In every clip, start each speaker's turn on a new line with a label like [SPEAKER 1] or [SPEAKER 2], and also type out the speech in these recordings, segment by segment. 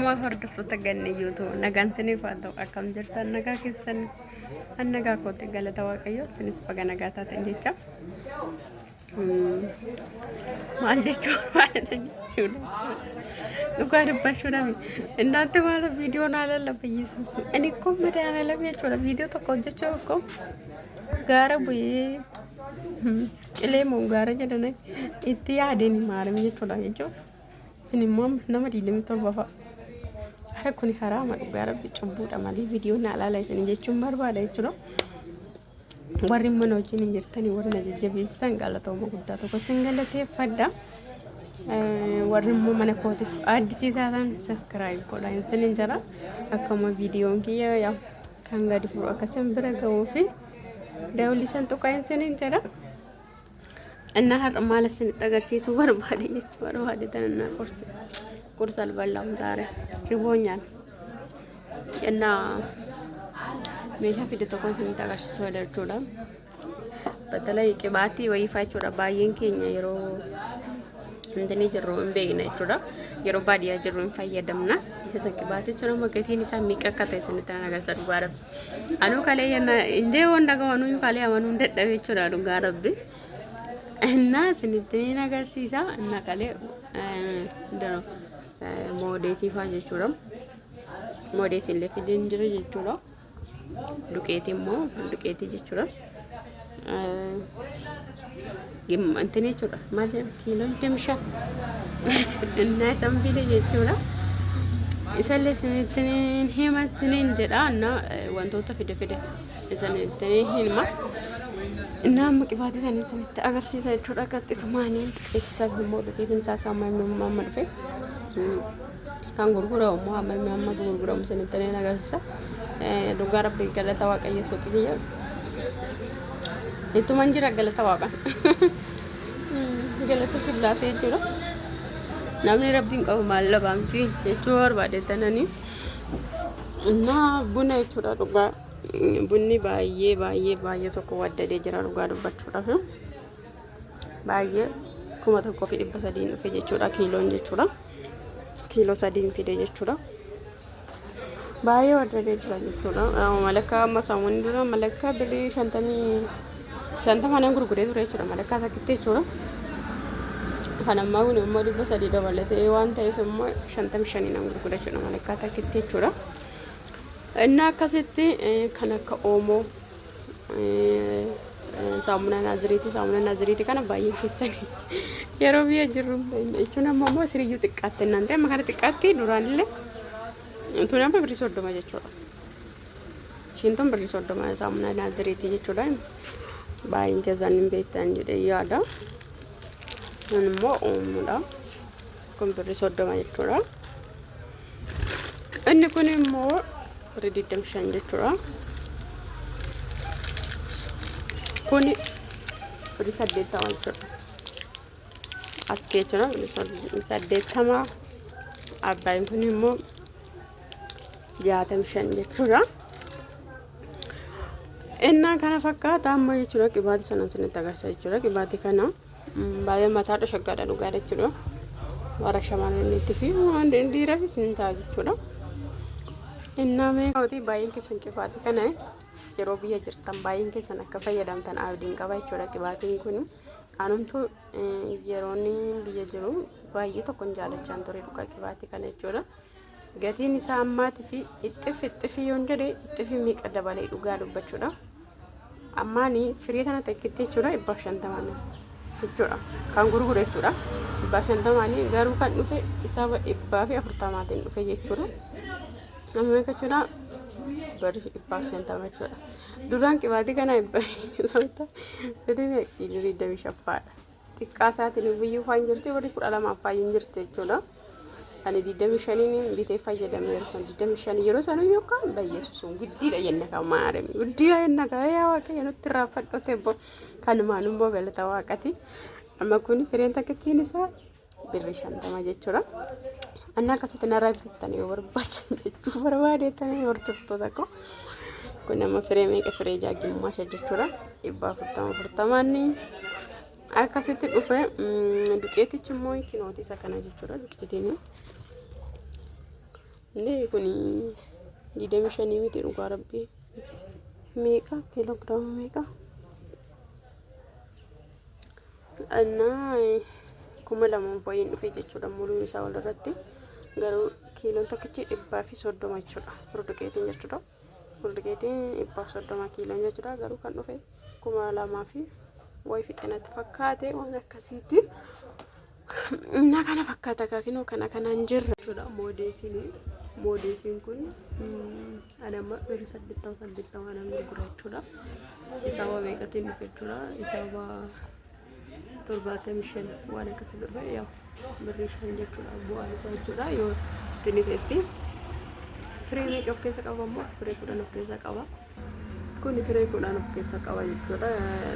[SPEAKER 1] Ashama hordoftoota ganneeyyootu nagaan siniif haa ta'u akkam jirtan nagaa keessan nagaa kootti galata waaqayyoo sinis baga nagaa taatan jecha maal jechuudha dhugaa dubbachuudhaaf innaatti maal viidiyoo naa lallabee yesuus ani ko madaala lamee jechuudha viidiyoo tokko hojjechuu akkoo gaara bu'ee qilee moo gaara jedhanii itti yaadeen maaram jechuudha jechuudha sinimmoo nama diidamii torba fa'a. Hari kuni haraama dhugaa rabbi cubbuudha malee viidiyoo na alaala isin jechuun barbaada jechuudha. Warri mana wajjin hin jirtanii warri na jajjabeessitan galatooma guddaa tokko sin galateeffadha. Warri immoo mana kootiif addisii taatan saskiraayib godhaa hin jira. Akkuma viidiyoon kiyya yaa kan gadi furu akkasiin bira ga'uu fi daawwalisan tokko hin jira. እና ሀር ማለት ስንጠገርሲሱ ወርባዴ ነች ወርባዴ ተነና ቁርስ አልበላም ዛሬ ርቦኛል እና ሜሻ ፊደ ተኮን ስንጠገርሲሱ ወደርጆላ በተለይ ቅባቲ ወይፋቸው ባየን ኬኛ የሮ እንደኔ ጀሮ እንበይና ይችላል የሮ ባዲያ ጀሮ እንፋየደምና ይሰሰን ቅባቲ ቸሮ መገቴን ይሳ ሚቀከተ ስንተናገር ጸድጓረ አኑ ካለየና እንደ ወንዳጋኑ ካለ ያመኑ እንደደበ ይችላል ጋረብ እና ስንትኔን አገርሲሳ እና ካለ እንደኖ ሞዴሲ ፋን jechuudha ሞዴሲ ለፊድን ጅረ jechuudha ዱቄቲ jechuudha ግም እንትን jechuudha ማለት ኪሎ ደምሻ እና ሰምቢለ jechuudha ኢሰለ ስንትኔን ሄማስኔን ጀዳ እና ወንቶታ ፊደ ስንትኔን ሄማ እና መቅባቲ ሰንሰንት አገርሲሳ jechuudha ቀጥቱ ማኔን ቤተሰብ ሞዴቲ እንሳሳማ ማመድፈ kan gurguramu amma gurguramu sanitane nagarsa dhugaa rabbi galata waaqayyo soqiyya itu manjira galata waaqa galata sillaase jechuudha namni rabbiin qabu maalla baamti jechuu barbaade tanani እና buna jechuudha dhugaa bunni baay'ee tokko waddadee jira dhugaa dubbachuudhaaf baay'ee 1300 dhufe jechuudha kiiloon jechuudha kilo 3 fide jechuudha baay'ee waddadee jira jechuudha malaka amma saamuun dura malaka birrii 50 manan gurguree ture jechuudha malaka takkitti jechuudha kan amma kun immoo 300 dabalatee waan ta'eef immoo 55 nan gurguree jechuudha malaka takkitti jechuudha እና akkasitti kan akka oomoo saamuna naaziriiti kana baay'ee keessan yeroo biyya jirru jechuun ammoo siriyyuu xiqqaatti nante amma kana xiqqaatti duraanillee tun amma birrii 30 jechuudha shinton birrii 30 saamuna naaziriiti jechuudha baay'een keessan hin beektan jedhee yaada kun immoo oomuudha kun birrii 30 jechuudha inni kun immoo birrii 25 jechuudha kuni birrii 80 jechuudha as keechuna birrii 80 abbaayeen kun immoo 65 jechuudha innaa kana fakkaata amma jechuudha qibaati sanan sinitti agarsiisa jechuudha qibaati kana baay'ee mataadha shaggaadha dhugaa jechuudha warra shamarraniitti fi dhiiraafis ni ta'a jechuudha innaa meeqaati baay'een keessan qibaati kana yeroo biyya jirtan baay'een keessan akka fayyadamtan abdiin qaba jechuudha qibaatiin kun anumtu yeroon biyya jiru baay'ee tokkon jaalachaan ture dhugaa qibaatii kana jechuudha gatiin isaa ammaati fi itti yoon jedhe itti meeqa dabalee dhugaa dubbachuudha ammaani firii kana takkitti jechuudha 150 jechuudha kan gurgure jechuudha 150 garuu kan dhufe isaa 140 dhufe jechuudha amma jechuudha bari 150 jechuudha duraan qibaatii kana dedee kiiloo 25 xiqqaa isaatiin biyyuu faan jirti warri 12 faayin jirti jechuudha ani 25 bitee fayyadameera kan 25 yeroo sana yookaan bayyeessuun guddiidha yenna kan maarame guddiidha yenna kan yaa waaqayyo nutti raafadhote bo kan maanum bo galata waaqati amma kun fireen takkittiin isaa birrii 50 jechuudha anna akkasitti narraa bitattanii barbaadan jechuu barbaadeetanii hordoftoota koo kun amma firee meeqa firee jaagimmaa jechuudha 140 akkasitti dhufe duqeetichi immoo kinooti isa kana jechuudha duqeetiin Ini kuni didami shanii miti dhugaa rabbii. Meeqa kiiloogiraama meeqa? Annaa 2,000 dhufe jechuudha muluun isaa walirratti. Garuu kiiloon tokkichi 130 jechuudha. Furduqeetiin jechuudha. Furduqeetiin 130 kiiloon jechuudha. Garuu kan dhufe 2,000 wayi fixinatti fakkaate waan akkasiiti. Innaa kana fakkaata kaakinoo kanaan jirra jechuudha. Moodeesiin kun anamma bira 8,000 waan gurgura jechuudha. Isaaba meeqatiin dhufe jechuudha. Isaaba 75 waan akkasii dhufe yaa birrii 5 jechuudha. Bu'aan isaa jechuudha. Yoo dinifetti firee meeqa of keessa qaba ammoo firee 10 of keessa qaba. Kun firee 10 of keessa qaba jechuudha.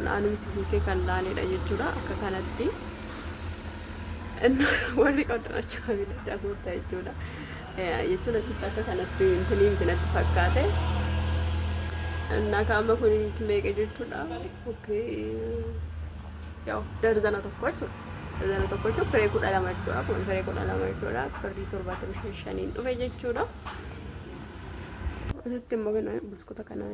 [SPEAKER 1] Naannumti hiikee kan laalidha jechuudha. Akka kanatti warri qodamachuu abidda guddaa jechuudha. Jechuun achitti akka kanatti intinatti fakkaate. Nakaama kun meeqa jechuudha. Yaw darzana tokko jechuudha. Darzana tokko jechuudha firee 12 jechuudha. Kun firee 12 jechuudha. Birrii 75 dhufe jechuudha. Asitti immoo kana buskuta kana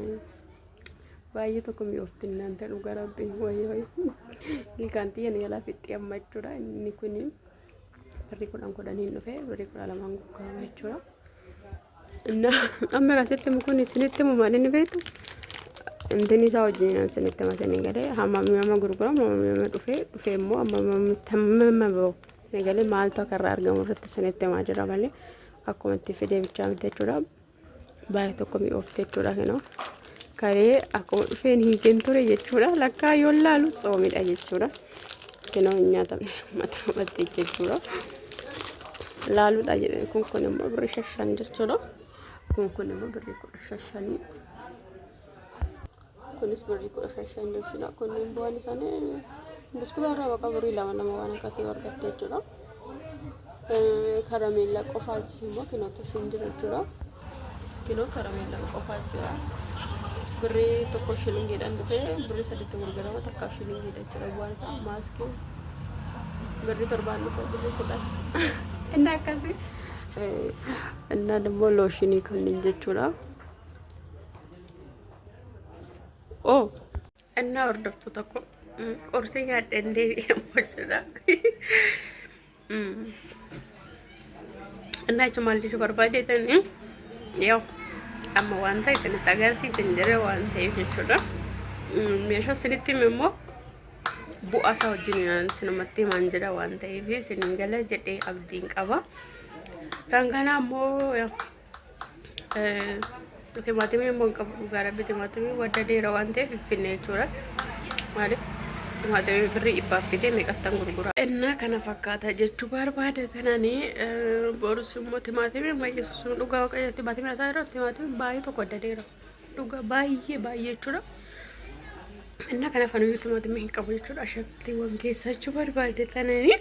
[SPEAKER 1] baay'ee tokko mi'oofti innaan dhugaa rabbiin wayii ilkaan xiyyan yaalaa fixxii amma jechuudha. Inni kun birrii 10 dhufe birrii 12 gurgurama jechuudha. Amma asitti immoo kun isinitti immoo maal inni beektu intini isaa wajjin isinitti masanii galee hammamii gurgurama hammamii dhufe immoo hammamii bahu galee maaltu akka irraa argamu irratti isinitti himaa jira malee akkuma itti fidee bichaa miti jechuudha. Baay'ee tokko mi'oofti jechuudha kinoo. Karee akkuma dhufeen hiikeen ture jechuudha. Lakkaa yoo laalu soomidha jechuudha. Kinoo hin nyaatamne mataa maddee jechuudha. Laaluudha jedhee kun immoo birrii 5 jechuudha. Kun immoo birrii 15. Kunis birrii 15 jechuudha. Kunniin bu'aan isaanii buskutaa irraa baqa birrii 2 waan akkasii argatte jechuudha. Karameellaa qofaas immoo kinootti siin jira jechuudha. Kilo karameellaa qofaa jechuudha. Birrii 1 shilingiidhaan dhufe birrii 8 gurgurama takka shilingiidha jechuudha. Bu'aan isaa maaskii birrii 7 dhufe birrii 10. Inni akkasii innaan immoo looshinii kunniin jechuudha. Innaa hordoftu tokko qorsii nyaadheen deebi'amu jechuudha. Innaa jechuun maal jechuu barbaadeetanii yaw amma waan ta'e isinitti agarsiisan jira waan ta'eef jechuudha. Meeshaa isinitti immoo bu'aa isaa wajjin sinumatti himaan jira waan ta'eef isiniin gala jedhee abdiin qaba. Kan kana ammoo timaatimii immoo qabu dhugaa rabbi timaatimii wadda dheeraa waan ta'eef finfinnee jechuudha. Maaliif timaatimii birrii 100 fidee meeqattan gurgura. Innaa kana fakkaata jechuu barbaada kananii borus immoo timaatimii mayyeessu dhugaa waaqayyo timaatimii isaa irra timaatimii baay'ee tokko wadda dheeraa dhugaa baay'ee jechuudha. Innaa kana fanuyyuu timaatimii hin qabu jechuudha. Ashaqtiiwwan keessa jechuu barbaada kananii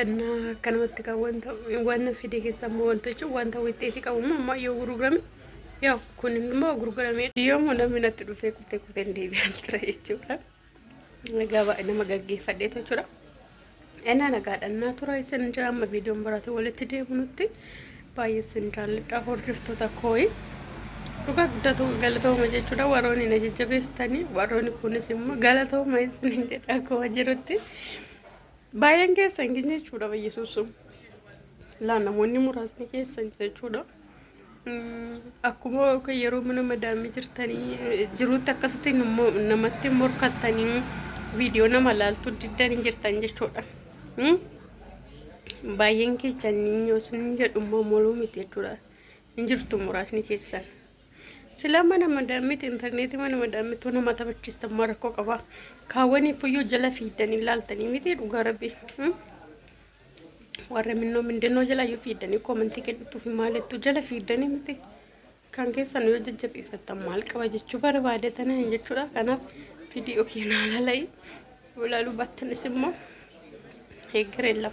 [SPEAKER 1] innaa kanumatti kan wanta fidee keessa immoo wanta jechuun wanta wixxeetii qabu immoo amma yoo gurgurame yaw kun immoo gurguramee yoomuu namni natti dhufee kutee deebi'an tura jechuudha. Gabaa nama gaggeeffadhee jechuudha. Innaa nagaadhannaa tura isin jira amma viidiyoon baraatee walitti deebinutti baay'ee isin jaalladha hordoftoota kooyi. Dhugaa guddatu galatooma jechuudha. Warroonni na jajjabeessitanii warroonni kunis immoo galatooma isin jedha akkuma jirutti. Baay'een keessan jechuudha Yesuusum. Laa namoonni muraasni keessan jechuudha. Akkuma yeroo mana madaamii jirtanii jiruutti akkasitti namatti morkattanii viidiyoo nama laaltu diddanii jirtan jechuudha. Baay'een keessanii yoo isin jedhummaa moluu miti jechuudha. Hin jirtu muraasni keessan. Sila mana madaamiitti intarneetii mana madaamiitti nama taphachiistan rakkoo qaba. Kaawwanii fuyyoo jala fiidanii laaltanii miti dhugaa rabbi. Warra minnoo mindennoo jala yoo fiidanii koomentii kennuuf maalittu jala fiidanii miti. Kan keessan yoo jajjabeeffatan maal qaba jechuu barbaade tanan jechuudha. Kanaaf viidiyoo keenyaa laalaa ilaaluu battanis immoo eeggareella.